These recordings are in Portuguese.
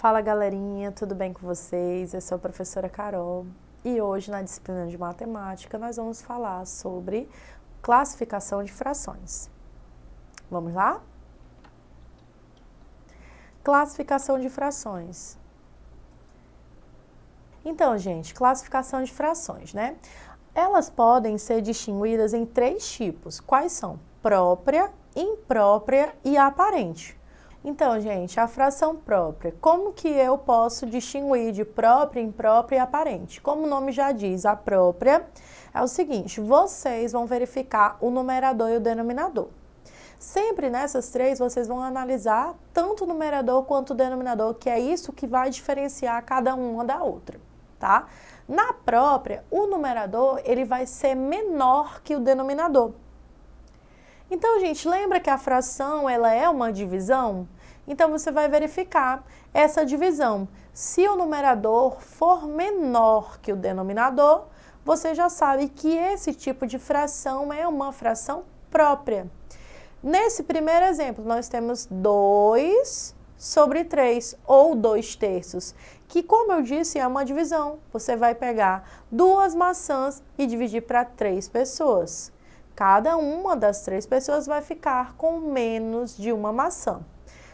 Fala galerinha, tudo bem com vocês? Eu sou a professora Carol e hoje na disciplina de matemática nós vamos falar sobre classificação de frações. Vamos lá? Classificação de frações. Então, gente, classificação de frações, né? Elas podem ser distinguidas em três tipos. Quais são? Própria, imprópria e aparente. Então, gente, a fração própria, como que eu posso distinguir de própria, imprópria e aparente? Como o nome já diz, a própria é o seguinte, vocês vão verificar o numerador e o denominador. Sempre nessas três, vocês vão analisar tanto o numerador quanto o denominador, que é isso que vai diferenciar cada uma da outra, tá? Na própria, o numerador, ele vai ser menor que o denominador. Então, gente, lembra que a fração, ela é uma divisão? Então, você vai verificar essa divisão. Se o numerador for menor que o denominador, você já sabe que esse tipo de fração é uma fração própria. Nesse primeiro exemplo, nós temos 2 sobre 3, ou 2/3, que, como eu disse, é uma divisão. Você vai pegar 2 maçãs e dividir para 3 pessoas. Cada uma das 3 pessoas vai ficar com menos de uma maçã.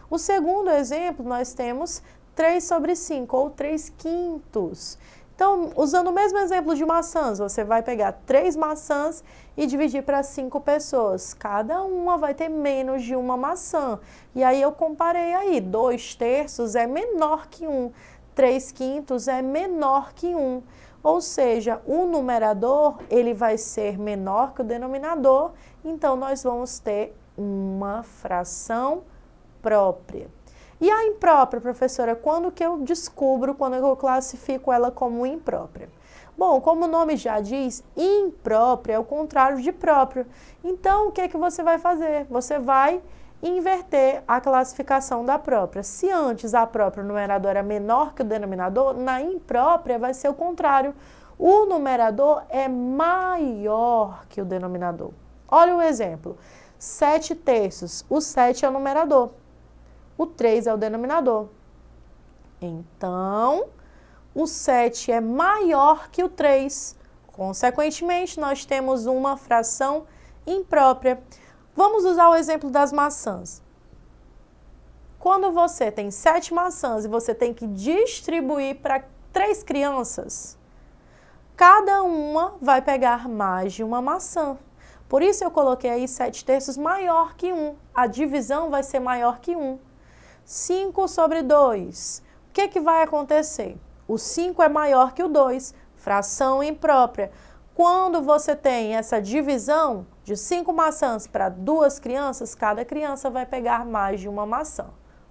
O segundo exemplo, nós temos 3 sobre 5, ou 3/5. Então, usando o mesmo exemplo de maçãs, você vai pegar 3 maçãs e dividir para 5 pessoas. Cada uma vai ter menos de uma maçã. E aí eu comparei aí, 2/3 é menor que 1, 3/5 é menor que 1. Ou seja, o numerador, ele vai ser menor que o denominador, então nós vamos ter uma fração própria. E a imprópria, professora, quando que eu descubro, quando eu classifico ela como imprópria? Bom, como o nome já diz, imprópria é o contrário de próprio. Então, o que é que você vai fazer? Você vai inverter a classificação da própria. Se antes a própria numerador era menor que o denominador, na imprópria vai ser o contrário. O numerador é maior que o denominador. Olha o exemplo. 7/3. O 7 é o numerador. O 3 é o denominador. Então, o 7 é maior que o 3. Consequentemente, nós temos uma fração imprópria. Vamos usar o exemplo das maçãs. Quando você tem 7 maçãs e você tem que distribuir para 3 crianças, cada uma vai pegar mais de uma maçã. Por isso eu coloquei aí 7/3 maior que 1. A divisão vai ser maior que 1. 5 sobre 2. O que vai acontecer? O 5 é maior que o 2. Fração imprópria. Quando você tem essa divisão de 5 maçãs para 2 crianças, cada criança vai pegar mais de uma maçã,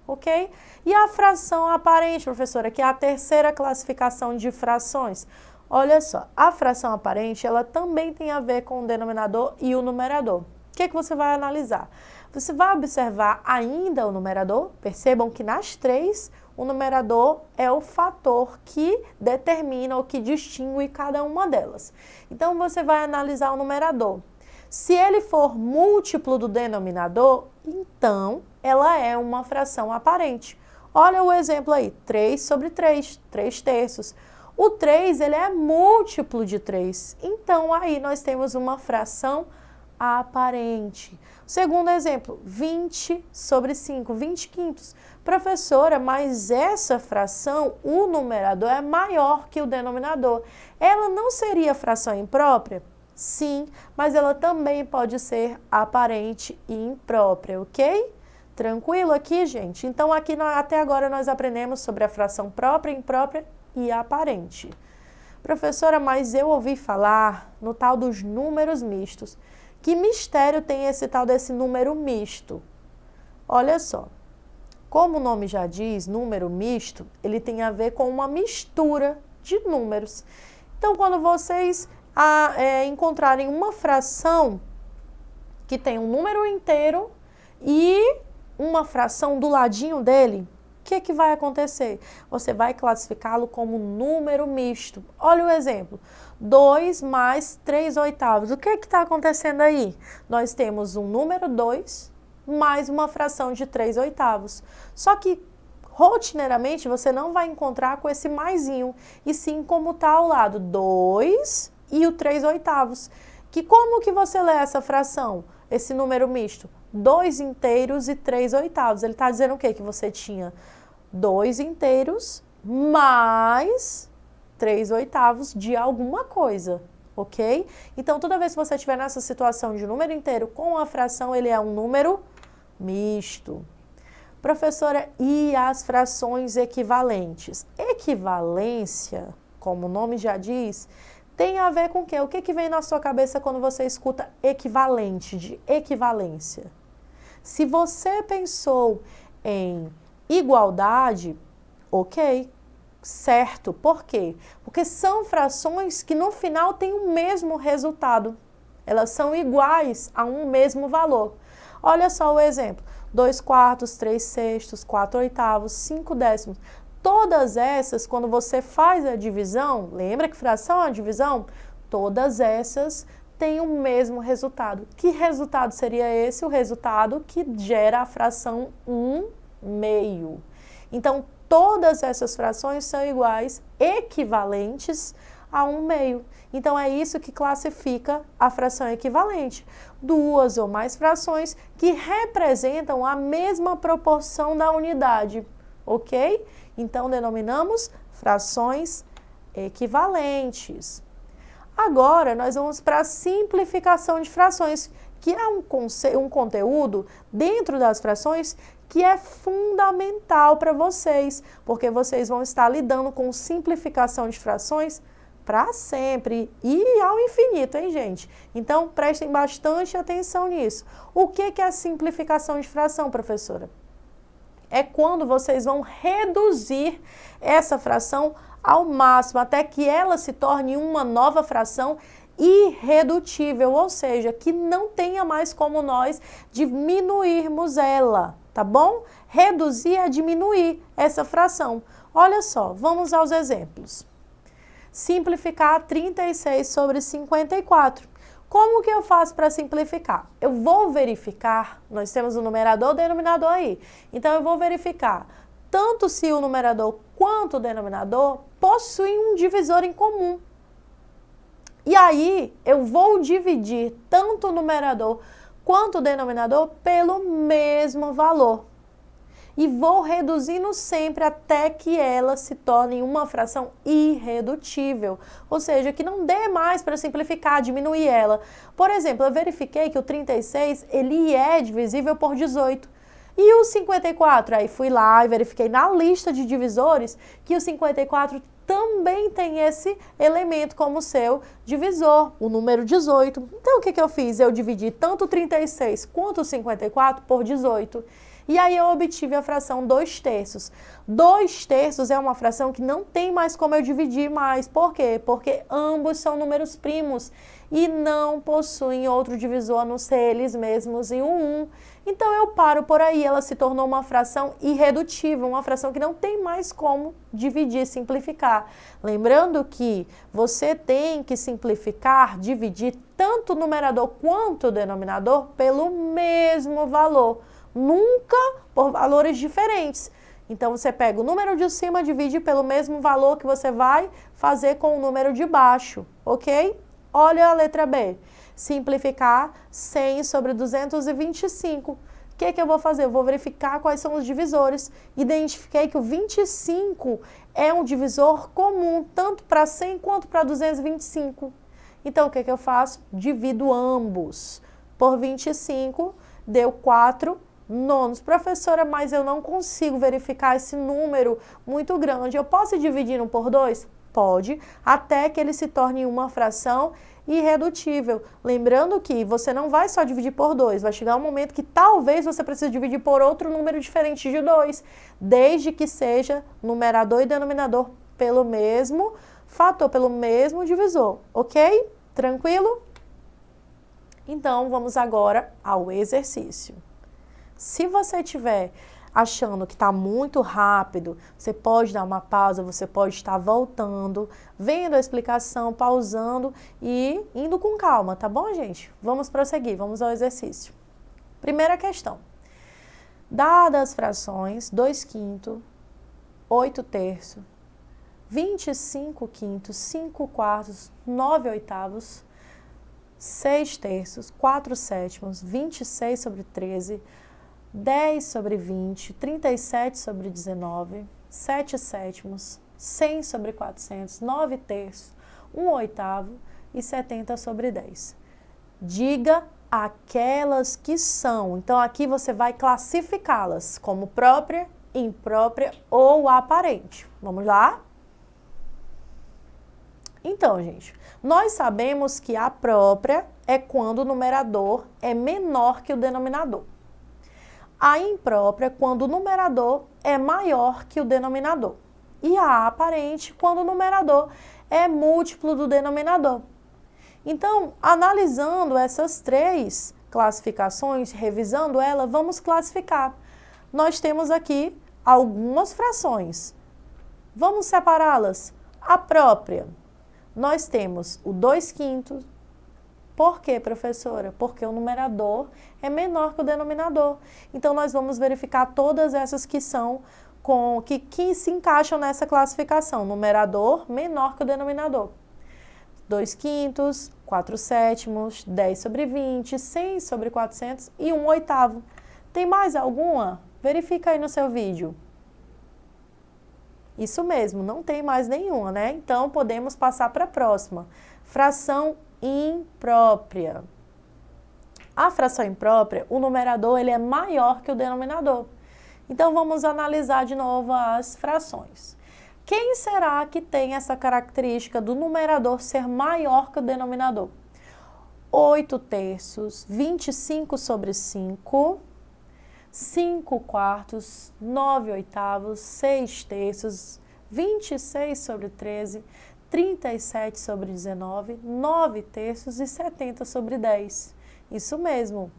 ok? E a fração aparente, professora, que é a terceira classificação de frações. Olha só, a fração aparente, ela também tem a ver com o denominador e o numerador. O que você vai analisar? Você vai observar ainda o numerador. Percebam que nas 3, o numerador é o fator que determina ou que distingue cada uma delas. Então, você vai analisar o numerador. Se ele for múltiplo do denominador, então ela é uma fração aparente. Olha o exemplo aí, 3 sobre 3, 3/3. O 3, ele é múltiplo de 3, então aí nós temos uma fração aparente. Segundo exemplo, 20 sobre 5, 20/5. Professora, mas essa fração, o numerador é maior que o denominador. Ela não seria fração imprópria? Sim, mas ela também pode ser aparente e imprópria, ok? Tranquilo aqui, gente? Então, aqui até agora nós aprendemos sobre a fração própria, imprópria e aparente. Professora, mas eu ouvi falar no tal dos números mistos. Que mistério tem esse tal desse número misto? Olha só, como o nome já diz, número misto, ele tem a ver com uma mistura de números. Então, quando vocês encontrarem uma fração que tem um número inteiro e uma fração do ladinho dele, o que vai acontecer? Você vai classificá-lo como número misto. Olha o exemplo. 2 mais 3/8. O que está acontecendo aí? Nós temos um número 2 mais uma fração de 3/8. Só que rotineiramente você não vai encontrar com esse maisinho, e sim como está ao lado, 2 e o 3/8. Que como que você lê essa fração, esse número misto? 2 inteiros e 3/8. Ele está dizendo o quê? Que você tinha 2 inteiros mais 3/8 de alguma coisa, ok? Então, toda vez que você estiver nessa situação de número inteiro com a fração, ele é um número misto. Professora, e as frações equivalentes? Equivalência, como o nome já diz, tem a ver com o quê? O que vem na sua cabeça quando você escuta equivalente, de equivalência? Se você pensou em igualdade, ok, certo. Por quê? Porque são frações que no final têm o mesmo resultado. Elas são iguais a um mesmo valor. Olha só o exemplo. 2/4, 3/6, 4/8, 5/10. Todas essas, quando você faz a divisão, lembra que fração é a divisão? Todas essas têm o mesmo resultado. Que resultado seria esse? O resultado que gera a fração 1/2. Então, todas essas frações são iguais, equivalentes a 1/2. Então, é isso que classifica a fração equivalente. Duas ou mais frações que representam a mesma proporção da unidade, ok? Então, denominamos frações equivalentes. Agora, nós vamos para a simplificação de frações, que é um conteúdo dentro das frações que é fundamental para vocês, porque vocês vão estar lidando com simplificação de frações para sempre e ao infinito, hein, gente? Então, prestem bastante atenção nisso. O que é a simplificação de fração, professora? É quando vocês vão reduzir essa fração ao máximo, até que ela se torne uma nova fração irredutível, ou seja, que não tenha mais como nós diminuirmos ela, tá bom? Reduzir é diminuir essa fração. Olha só, vamos aos exemplos. Simplificar 36 sobre 54. Como que eu faço para simplificar? Eu vou verificar, nós temos o numerador e o denominador aí. Então, eu vou verificar tanto se o numerador quanto o denominador possuem um divisor em comum. E aí, eu vou dividir tanto o numerador quanto o denominador pelo mesmo valor. E vou reduzindo sempre até que ela se torne uma fração irredutível. Ou seja, que não dê mais para simplificar, diminuir ela. Por exemplo, eu verifiquei que o 36, ele é divisível por 18. E o 54? Aí fui lá e verifiquei na lista de divisores que o 54 também tem esse elemento como seu divisor, o número 18. Então, o que eu fiz? Eu dividi tanto o 36 quanto o 54 por 18. E aí eu obtive a fração 2/3. 2/3 é uma fração que não tem mais como eu dividir mais. Por quê? Porque ambos são números primos e não possuem outro divisor a não ser eles mesmos e o 1. Então eu paro por aí, ela se tornou uma fração irredutível, uma fração que não tem mais como dividir, simplificar. Lembrando que você tem que simplificar, dividir tanto o numerador quanto o denominador pelo mesmo valor. Nunca por valores diferentes. Então, você pega o número de cima, divide pelo mesmo valor que você vai fazer com o número de baixo, ok? Olha a letra B. Simplificar 100 sobre 225. O que eu vou fazer? Eu vou verificar quais são os divisores. Identifiquei que o 25 é um divisor comum, tanto para 100 quanto para 225. Então, o que eu faço? Divido ambos por 25, deu 4 nonos. Professora, mas eu não consigo verificar esse número muito grande. Eu posso ir dividindo por 2? Pode, até que ele se torne uma fração irredutível. Lembrando que você não vai só dividir por 2, vai chegar um momento que talvez você precise dividir por outro número diferente de 2, desde que seja numerador e denominador pelo mesmo fator, pelo mesmo divisor, ok? Tranquilo? Então, vamos agora ao exercício. Se você estiver achando que está muito rápido, você pode dar uma pausa, você pode estar voltando, vendo a explicação, pausando e indo com calma, tá bom, gente? Vamos prosseguir, vamos ao exercício. Primeira questão. Dadas as frações 2/5, 8 terços, 25 quintos, 5 quartos, 9 oitavos, 6 terços, 4 sétimos, 26 sobre 13, 10 sobre 20, 37 sobre 19, 7 sétimos, 100 sobre 400, 9 terços, 1 oitavo e 70 sobre 10. Diga aquelas que são. Então, aqui você vai classificá-las como própria, imprópria ou aparente. Vamos lá? Então, gente, nós sabemos que a própria é quando o numerador é menor que o denominador. A imprópria é quando o numerador é maior que o denominador. E a aparente quando o numerador é múltiplo do denominador. Então, analisando essas três classificações, revisando ela, vamos classificar. Nós temos aqui algumas frações. Vamos separá-las. A própria. Nós temos o 2 quintos. Por quê, professora? Porque o numerador é menor que o denominador. Então, nós vamos verificar todas essas que são que se encaixam nessa classificação. Numerador menor que o denominador. 2 quintos, 4 sétimos, 10 sobre 20, 100 sobre 400 e 1 oitavo. Tem mais alguma? Verifica aí no seu vídeo. Isso mesmo, não tem mais nenhuma, né? Então, podemos passar para a próxima. Fração imprópria. A fração imprópria, o numerador ele é maior que o denominador. Então, vamos analisar de novo as frações. Quem será que tem essa característica do numerador ser maior que o denominador? 8 terços, 25 sobre 5... 5 quartos, 9 oitavos, 6 terços, 26 sobre 13, 37 sobre 19, 9 terços e 70 sobre 10. Isso mesmo.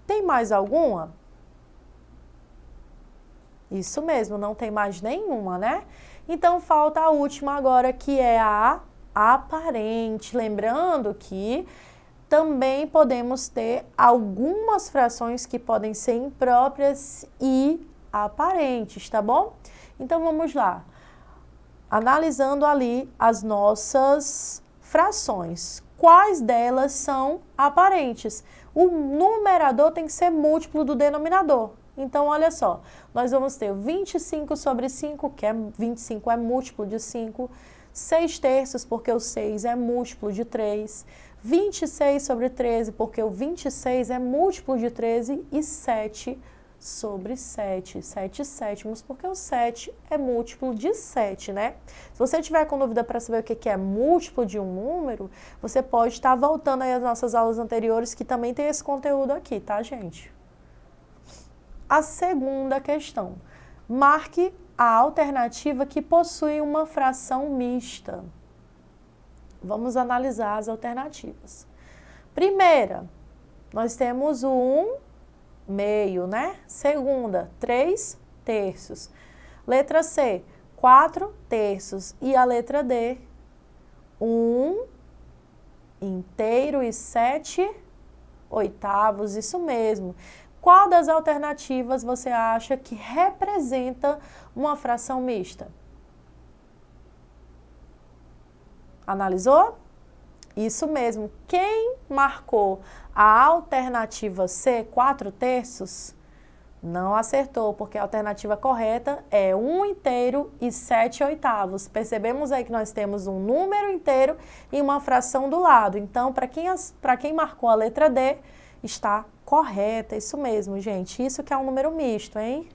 Tem mais alguma? Isso mesmo, não tem mais nenhuma, né? Então, falta a última agora, que é a aparente. Lembrando que também podemos ter algumas frações que podem ser impróprias e aparentes, tá bom? Então, vamos lá. Analisando ali as nossas frações. Quais delas são aparentes? O numerador tem que ser múltiplo do denominador. Então, olha só, nós vamos ter 25 sobre 5, que 25 é múltiplo de 5, 6 terços, porque o 6 é múltiplo de 3, 26 sobre 13, porque o 26 é múltiplo de 13, e 7 sobre 7, 7 sétimos, porque o 7 é múltiplo de 7, né? Se você tiver com dúvida para saber o que é múltiplo de um número, você pode estar voltando aí às nossas aulas anteriores, que também tem esse conteúdo aqui, tá, gente? A segunda questão. Marque a alternativa que possui uma fração mista. Vamos analisar as alternativas. Primeira, nós temos o 1 meio, né? Segunda, 3 terços. Letra C, 4 terços. E a letra D, 1 inteiro e 7 oitavos. Isso mesmo. Qual das alternativas você acha que representa uma fração mista? Analisou? Isso mesmo. Quem marcou a alternativa C, 4 terços, não acertou, porque a alternativa correta é 1 inteiro e 7 oitavos. Percebemos aí que nós temos um número inteiro e uma fração do lado. Então, para quem marcou a letra D, está correta. Isso mesmo, gente. Isso que é um número misto, hein?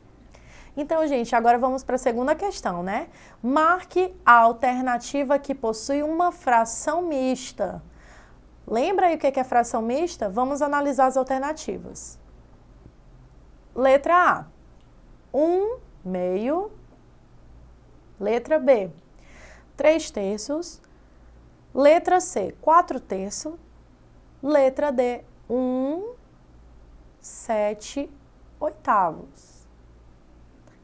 Então, gente, agora vamos para a segunda questão, né? Marque a alternativa que possui uma fração mista. Lembra aí o que é fração mista? Vamos analisar as alternativas. Letra A, 1 meio. Letra B, 3 terços. Letra C, 4 terços. Letra D, 1, 7 oitavos.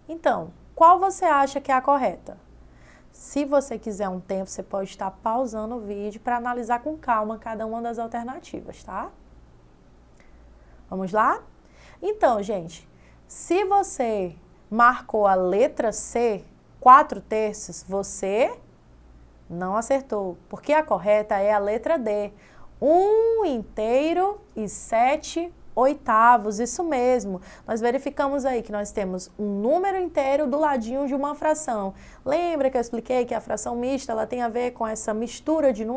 Então, qual você acha que é a correta? Se você quiser um tempo, você pode estar pausando o vídeo para analisar com calma cada uma das alternativas, tá? Vamos lá? Então, gente, se você marcou a letra C, 4/3, você não acertou, porque a correta é a letra D. 1/7/8, isso mesmo. Nós verificamos aí que nós temos um número inteiro do ladinho de uma fração. Lembra que eu expliquei que a fração mista ela tem a ver com essa mistura de números?